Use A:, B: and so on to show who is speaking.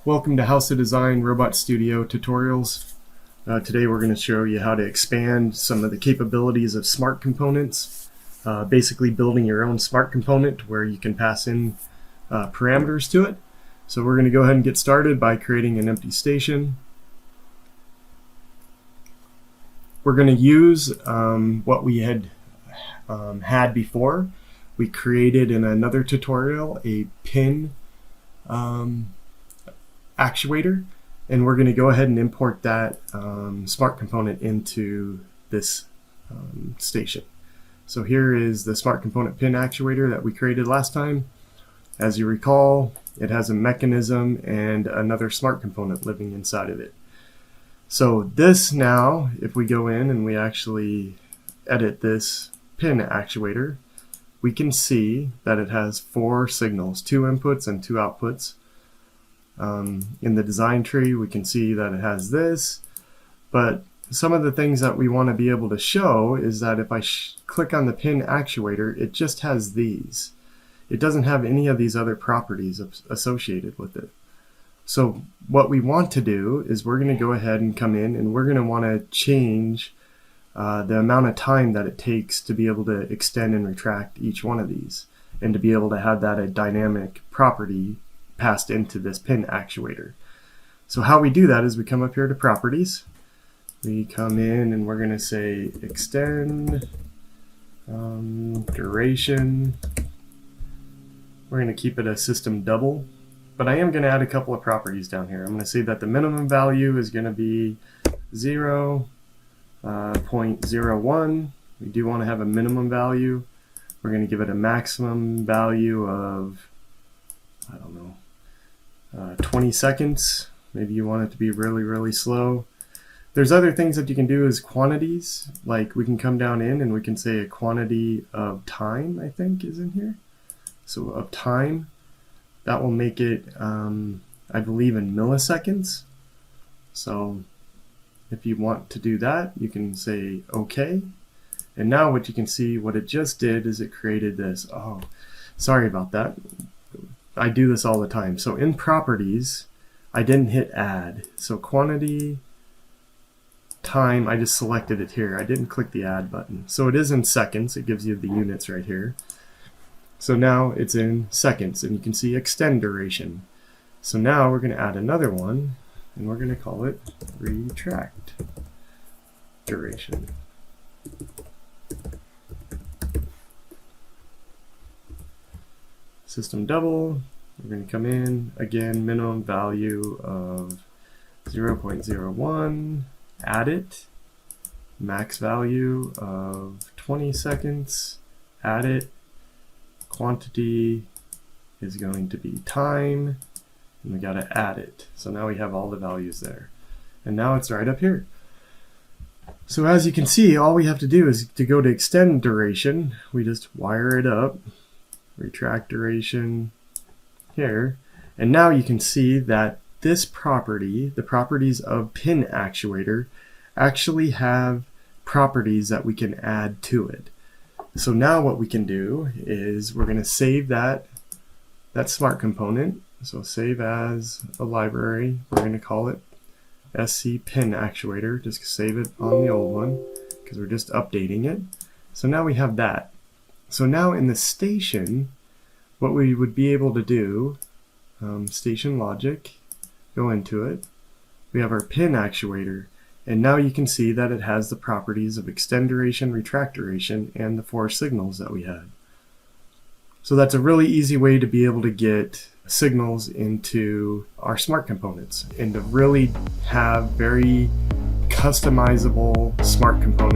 A: Welcome to House of Design RobotStudio tutorials. Today we're going to show you how to expand some of the capabilities of smart components. Basically building your own smart component where you can pass in parameters to it. So we're going to go ahead and get started by creating an empty station. We're going to use what we had before. We created in another tutorial a pin actuator, and we're going to go ahead and import that smart component into this station. So here is the smart component pin actuator that we created last time. As you recall, it has a mechanism and another smart component living inside of it. So this now, if we go in and we actually edit this pin actuator, we can see that it has 4 signals, 2 inputs and 2 outputs. In the design tree, we can see that it has this, but some of the things that we want to be able to show is that if I click on the pin actuator, it just has these. It doesn't have any of these other properties associated with it. So what we want to do is we're going to go ahead and come in and we're going to want to change the amount of time that it takes to be able to extend and retract each one of these, and to be able to have that a dynamic property passed into this pin actuator. So how we do that is we come up here to properties, we come in and we're going to say extend duration. We're going to keep it a system double, but I am going to add a couple of properties down here. I'm going to say that the minimum value is going to be 0.01. We do want to have a minimum value. We're going to give it a maximum value of, I don't know, 20 seconds. Maybe you want it to be really slow. There's other things that you can do as quantities, like we can come down in and we can say a quantity of time, I think is in here. So of time, that will make it, I believe, in milliseconds. So if you want to do that, you can say OK. And now what you can see, what it just did is it created this. Oh, sorry about that. I do this all the time. So in properties, I didn't hit add. So quantity, time, I just selected it here. I didn't click the add button. So it is in seconds. It gives you the units right here. So now it's in seconds, and you can see extend duration. So now we're going to add another one, and we're going to call it retract duration. System double, we're going to come in, again, minimum value of 0.01, add it, max value of 20 seconds, add it, quantity is going to be time, and we got to add it. So now we have all the values there. And now it's right up here. So as you can see, all we have to do is to go to extend duration, we just wire it up, retract duration here, and now you can see that this property, the properties of pin actuator, actually have properties that we can add to it. So now what we can do is we're going to save that smart component. So save as a library. We're going to call it SC pin actuator. Just save it on the old one because we're just updating it. So now we have that. So now in the station, what we would be able to do, station logic, go into it. We have our pin actuator, and now you can see that it has the properties of extend duration, retract duration, and the 4 signals that we had. So that's a really easy way to be able to get signals into our smart components and to really have very customizable smart components.